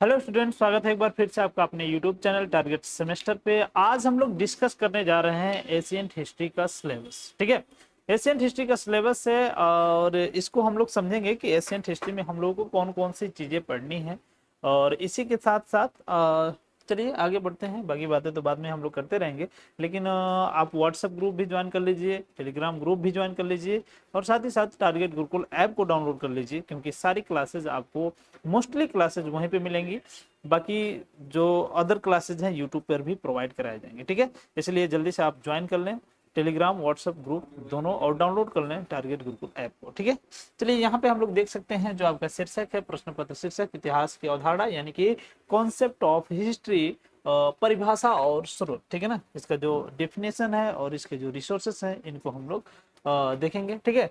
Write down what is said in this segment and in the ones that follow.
Hello student, स्वागत है एक बार फिर से आपका अपने यूट्यूब चैनल टारगेट सेमेस्टर पे। आज हम लोग डिस्कस करने जा रहे हैं एशियंट हिस्ट्री का सिलेबस। ठीक है, एशियंट हिस्ट्री का सिलेबस है और इसको हम लोग समझेंगे कि एशियंट हिस्ट्री में हम लोगों को कौन कौन सी चीज़ें पढ़नी है। और इसी के साथ साथ चलिए आगे बढ़ते हैं। बाकी बातें तो बाद में हम लोग करते रहेंगे, लेकिन आप व्हाट्सएप ग्रुप भी ज्वाइन कर लीजिए, टेलीग्राम ग्रुप भी ज्वाइन कर लीजिए और साथ ही साथ टारगेट गुरुकुल ऐप को डाउनलोड कर लीजिए, क्योंकि सारी क्लासेज आपको मोस्टली क्लासेज वहीं पे मिलेंगी। बाकी जो अदर क्लासेज हैं यूट्यूब पर भी प्रोवाइड कराए जाएंगे। ठीक है, इसलिए जल्दी से आप ज्वाइन कर लें टेलीग्राम व्हाट्सएप ग्रुप दोनों, और डाउनलोड कर लें टारगेट गुरुकुल ऐप को। ठीक है, चलिए यहाँ पे हम लोग देख सकते हैं जो आपका शीर्षक है, प्रश्न पत्र शीर्षक इतिहास की अवधारणा यानी कि कॉन्सेप्ट ऑफ हिस्ट्री, परिभाषा और स्रोत। ठीक है ना, इसका जो डेफिनेशन है और इसके जो रिसोर्सेस हैं इनको हम लोग देखेंगे। ठीक है,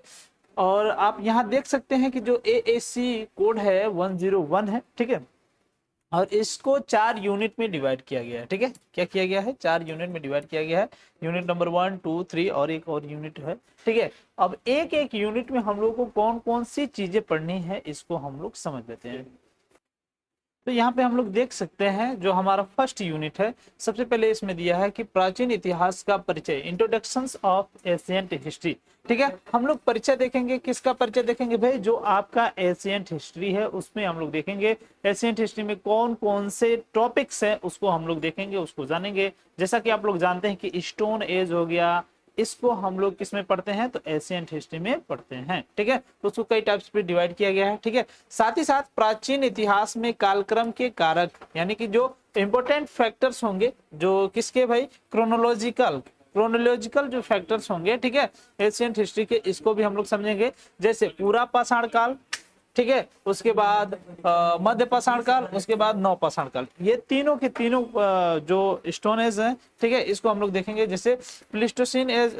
और आप यहाँ देख सकते हैं कि जो AAC कोड है 101 है। ठीक है, और इसको 4 यूनिट में डिवाइड किया गया है। ठीक है, क्या किया गया है, 4 यूनिट में डिवाइड किया गया है। यूनिट नंबर 1, 2, 3 और एक और यूनिट है। ठीक है, अब एक एक यूनिट में हम लोग को कौन कौन सी चीजें पढ़नी है इसको हम लोग समझ लेते हैं। तो यहाँ पे हम लोग देख सकते हैं जो हमारा फर्स्ट यूनिट है, सबसे पहले इसमें दिया है कि प्राचीन इतिहास का परिचय, इंट्रोडक्शंस ऑफ एशियंट हिस्ट्री। ठीक है, हम लोग परिचय देखेंगे। किसका परिचय देखेंगे भाई? जो आपका एशियंट हिस्ट्री है उसमें हम लोग देखेंगे एशियंट हिस्ट्री में कौन कौन से टॉपिक्स हैं उसको हम लोग देखेंगे, उसको जानेंगे। जैसा कि आप लोग जानते हैं कि स्टोन एज हो गया, इसको हम लोग किस में पढ़ते हैं? तो एशियंट हिस्ट्री में पढ़ते हैं। ठीक है, तो उसको कई टाइप्स पे डिवाइड किया गया है। ठीक है, साथ ही साथ प्राचीन इतिहास में कालक्रम के कारक यानी कि जो इंपॉर्टेंट फैक्टर्स होंगे, जो किसके भाई? क्रोनोलॉजिकल जो फैक्टर्स होंगे, ठीक है, एशियंट हिस्ट्री के, इसको भी हम लोग समझेंगे। जैसे पूरा पाषाण काल, ठीक है, उसके बाद मध्य पाषाण काल, उसके बाद नव पाषाण काल। ये तीनों के तीनों जो स्टोन एज हैं, ठीक है, इसको हम लोग देखेंगे। जैसे प्लिस्टोसिन एज,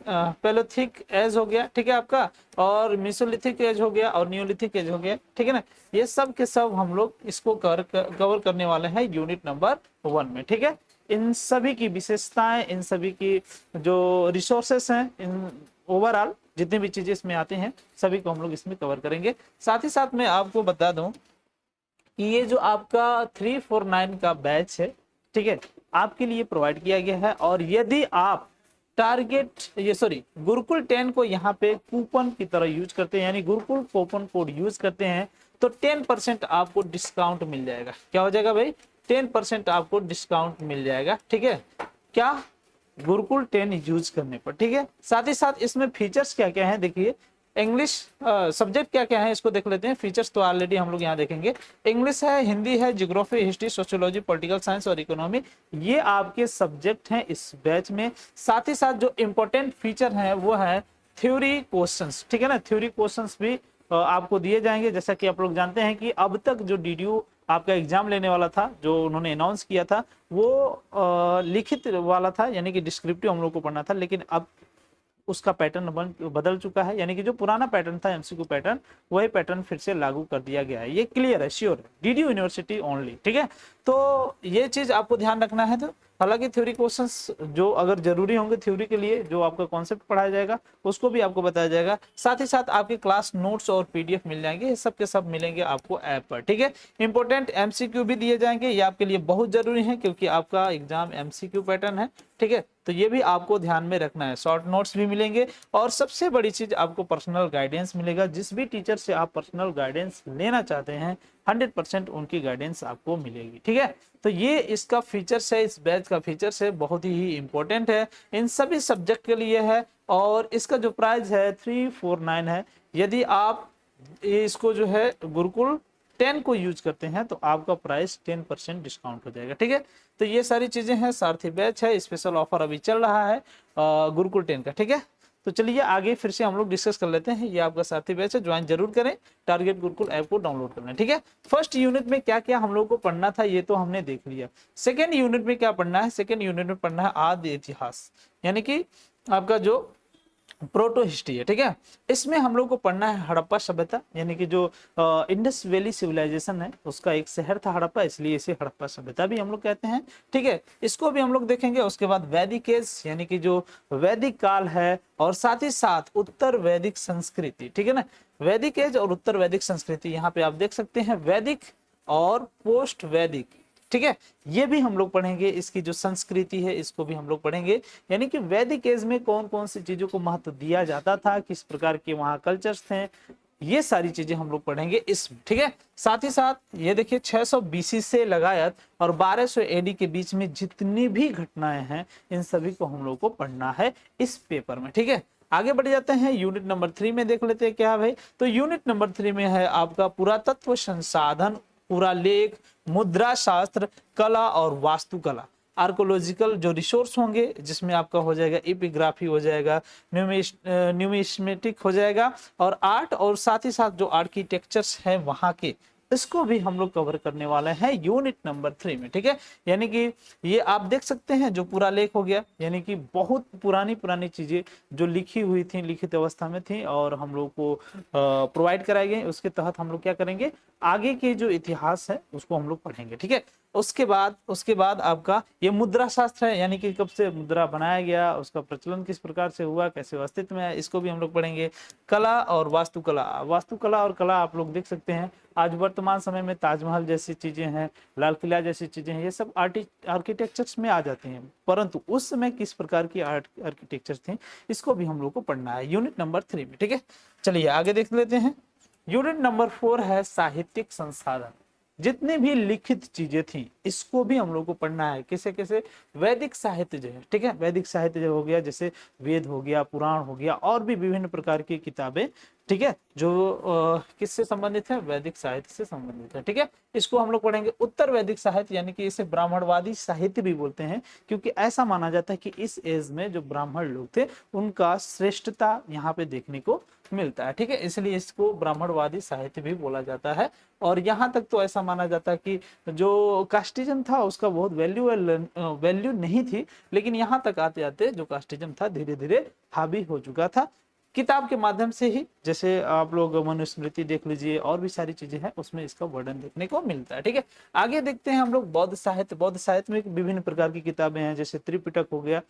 पैलोथिक एज हो गया, ठीक है आपका, और मिसोलिथिक एज हो गया और नियोलिथिक एज हो गया। ठीक है ना, ये सब के सब हम लोग इसको कवर करने वाले हैं यूनिट नंबर 1 में। ठीक है, इन सभी की विशेषताएं, इन सभी की जो रिसोर्सेस हैं, इन ओवरऑल जितनी भी चीजें इसमें आती हैं सभी को हम लोग इसमें कवर करेंगे। साथ ही साथ मैं आपको बता दूं कि ये जो आपका 349 का बैच है, ठीक है, आपके लिए प्रोवाइड किया गया है। और यदि आप गुरुकुल 10 को यहाँ पे कूपन की तरह यूज करते हैं, यानी गुरुकुल कूपन कोड यूज करते हैं, तो 10% आपको डिस्काउंट मिल जाएगा। क्या हो जाएगा भाई? 10% आपको डिस्काउंट मिल जाएगा। ठीक है, क्या? गुरुकुल 10 यूज करने पर। ठीक है, साथ ही साथ इसमें फीचर्स क्या क्या है देखिए। इंग्लिश सब्जेक्ट क्या क्या है इसको देख लेते हैं। फीचर्स तो ऑलरेडी हम लोग यहाँ देखेंगे। इंग्लिश है, हिंदी है, geography, history, sociology, political science और इकोनॉमी, ये आपके सब्जेक्ट हैं इस बैच में। साथ ही साथ जो इंपॉर्टेंट फीचर है वो है थ्योरी क्वेश्चंस। ठीक है ना, थ्योरी क्वेश्चंस भी आपको दिए जाएंगे। जैसा कि आप लोग जानते हैं कि अब तक जो DDU आपका एग्जाम लेने वाला था, जो उन्होंने अनाउंस किया था, वो लिखित वाला था, यानी कि डिस्क्रिप्टिव हम लोग को पढ़ना था। लेकिन अब उसका पैटर्न बदल चुका है, यानी कि जो पुराना पैटर्न था MCQ पैटर्न, वही पैटर्न फिर से लागू कर दिया गया है। ये क्लियर है, श्योर है, DDU यूनिवर्सिटी ओनली। ठीक है, तो ये चीज आपको ध्यान रखना है। तो हालांकि थ्योरी क्वेश्चंस जो अगर जरूरी होंगे थ्योरी के लिए, जो आपका कॉन्सेप्ट पढ़ाया जाएगा उसको भी आपको बताया जाएगा। साथ ही साथ आपके क्लास नोट्स और PDF मिल जाएंगे, ये सब के सब मिलेंगे आपको ऐप पर। ठीक है, इंपॉर्टेंट MCQ भी दिए जाएंगे, ये आपके लिए बहुत जरूरी है क्योंकि आपका एग्जाम MCQ पैटर्न है। ठीक है, तो ये भी आपको ध्यान में रखना है। शॉर्ट नोट्स भी मिलेंगे और सबसे बड़ी चीज आपको पर्सनल गाइडेंस मिलेगा। जिस भी टीचर से आप पर्सनल गाइडेंस लेना चाहते हैं 100% उनकी गाइडेंस आपको मिलेगी। ठीक है, तो ये इसका फीचर्स है, इस बैच का फीचर्स है, बहुत ही इंपॉर्टेंट है, इन सभी सब्जेक्ट के लिए है। और इसका जो प्राइस है 349 है। यदि आप इसको जो है गुरुकुल 10 को यूज करते हैं तो आपका प्राइस 10% डिस्काउंट हो जाएगा। ठीक है, तो ये सारी चीजें हैं। सारथी बैच है, स्पेशल ऑफर अभी चल रहा है गुरुकुल 10 का। ठीक है, तो चलिए आगे फिर से हम लोग डिस्कस कर लेते हैं। ये आपका सारथी बैच है, ज्वाइन जरूर करें, टारगेट गुरुकुल ऐप को डाउनलोड करना है। ठीक है, फर्स्ट यूनिट में क्या क्या हम लोग को पढ़ना था ये तो हमने देख लिया। सेकेंड यूनिट में क्या पढ़ना है? सेकेंड यूनिट में पढ़ना है आदि इतिहास, यानी कि आपका जो प्रोटो हिस्ट्री है। ठीक है, इसमें हम लोग को पढ़ना है हड़प्पा सभ्यता, यानी कि जो इंडस वैली सिविलाइजेशन है उसका एक शहर था हड़प्पा, इसलिए इसे हड़प्पा सभ्यता भी हम लोग कहते हैं। ठीक है, इसको भी हम लोग देखेंगे। उसके बाद वैदिक एज, यानी कि जो वैदिक काल है, और साथ ही साथ उत्तर वैदिक संस्कृति। ठीक है ना, वैदिक एज और उत्तर वैदिक संस्कृति, यहाँ पे आप देख सकते हैं वैदिक और पोस्ट वैदिक, ठीक है, ये भी हम लोग पढ़ेंगे। इसकी जो संस्कृति है इसको भी हम लोग पढ़ेंगे, यानी कि वैदिक एज में कौन कौन सी चीजों को महत्व दिया जाता था, किस प्रकार के वहाँ कल्चर्स थे, ये सारी चीजें हम लोग पढ़ेंगे इसमें, ठीक है। साथ ही साथ ये देखिए 600 बीसी से लगायत और 1200 एडी के बीच में जितनी भी घटनाएं हैं इन सभी को हम लोग को पढ़ना है इस पेपर में, ठीक है। आगे बढ़ जाते हैं, यूनिट नंबर 3 में देख लेते हैं क्या है भाई। तो यूनिट नंबर 3 में है आपका पुरातत्व संसाधन, पुरालेख, मुद्रा शास्त्र, कला और वास्तुकला। आर्कोलॉजिकल जो रिसोर्स होंगे जिसमें आपका हो जाएगा एपिग्राफी हो जाएगा, न्यूमिस्मेटिक हो जाएगा, और आर्ट, और साथ ही साथ जो आर्किटेक्चर्स है वहाँ के, इसको भी हम लोग कवर करने वाले हैं यूनिट नंबर 3 में, ठीक है। यानी कि ये आप देख सकते हैं जो पूरा लेख हो गया, यानी कि बहुत पुरानी पुरानी चीजें जो लिखी हुई थी, लिखित अवस्था में थी और हम लोग को प्रोवाइड कराई गई, उसके तहत हम लोग क्या करेंगे, आगे के जो इतिहास है उसको हम लोग पढ़ेंगे, ठीक है। उसके बाद आपका ये मुद्रा शास्त्र है, यानी कि कब से मुद्रा बनाया गया, उसका प्रचलन किस प्रकार से हुआ, कैसे अस्तित्व में है, इसको भी हम लोग पढ़ेंगे। कला और वास्तुकला, वास्तुकला और कला आप लोग देख सकते हैं आज वर्तमान समय में ताजमहल जैसी चीजें हैं, लाल किला जैसी चीजें हैं, ये सब आर्किटेक्चर्स में आ जाती हैं, परंतु उस समय किस प्रकार की आर्किटेक्चर थे इसको भी हम लोग को पढ़ना है यूनिट नंबर 3 में, ठीक है। चलिए आगे देख लेते हैं। यूनिट नंबर 4 है साहित्यिक संसाधन। जितनी भी लिखित चीजें थी इसको भी हम लोग को पढ़ना है, कैसे कैसे, वैदिक साहित्य जो है, ठीक है, वैदिक साहित्य जो हो गया, जैसे वेद हो गया, पुराण हो गया, और भी विभिन्न प्रकार की किताबें, ठीक है, जो किससे संबंधित है, वैदिक साहित्य से संबंधित है, ठीक है। इसको हम लोग पढ़ेंगे। उत्तर वैदिक साहित्य, यानी कि इसे ब्राह्मणवादी साहित्य भी बोलते हैं, क्योंकि ऐसा माना जाता है कि इस एज में जो ब्राह्मण लोग थे उनका श्रेष्ठता यहाँ पे देखने को मिलता है, ठीक है, इसलिए इसको ब्राह्मणवादी साहित्य भी बोला जाता है। और यहाँ तक तो ऐसा माना जाता है कि जो कास्टिज्म था उसका बहुत वैल्यू नहीं थी, लेकिन यहाँ तक आते आते जो कास्टिज्म था धीरे धीरे हावी हो चुका था किताब के माध्यम से ही। जैसे आप लोग मनुस्मृति देख लीजिए, और भी सारी चीजें हैं उसमें इसका वर्णन देखने को मिलता है, ठीक है। आगे देखते हैं हम लोग बौद्ध साहित्य। बौद्ध साहित्य में विभिन्न प्रकार की किताबें हैं, जैसे त्रिपिटक हो गया,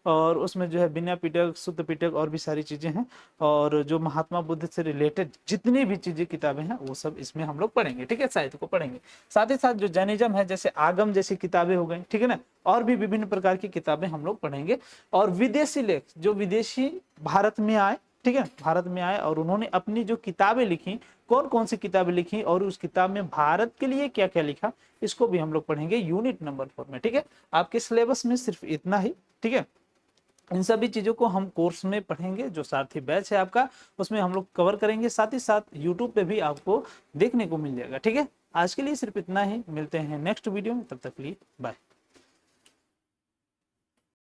और उसमें जो है विनय पिटक, सुत्त पिटक, और भी सारी चीजें हैं, और जो महात्मा बुद्ध से रिलेटेड जितनी भी चीजें किताबें हैं वो सब इसमें हम लोग पढ़ेंगे, ठीक है, साहित्य को पढ़ेंगे। साथ ही साथ जो जैनिज्म है, जैसे आगम जैसी किताबें हो गई, ठीक है ना, और भी विभिन्न प्रकार की किताबें हम लोग पढ़ेंगे। और विदेशी लेख, जो विदेशी भारत में आए, ठीक है, भारत में आए और उन्होंने अपनी जो किताबें लिखी, कौन कौन सी किताबें लिखी और उस किताब में भारत के लिए क्या क्या लिखा, इसको भी हम लोग पढ़ेंगे यूनिट नंबर 4 में, ठीक है। आपके सिलेबस में सिर्फ इतना ही, ठीक है। इन सभी चीजों को हम कोर्स में पढ़ेंगे, जो सारथी बैच है आपका उसमें हम लोग कवर करेंगे। साथ ही साथ यूट्यूब पे भी आपको देखने को मिल जाएगा, ठीक है। आज के लिए सिर्फ इतना ही, मिलते हैं नेक्स्ट वीडियो में, तब तक के लिए बाय।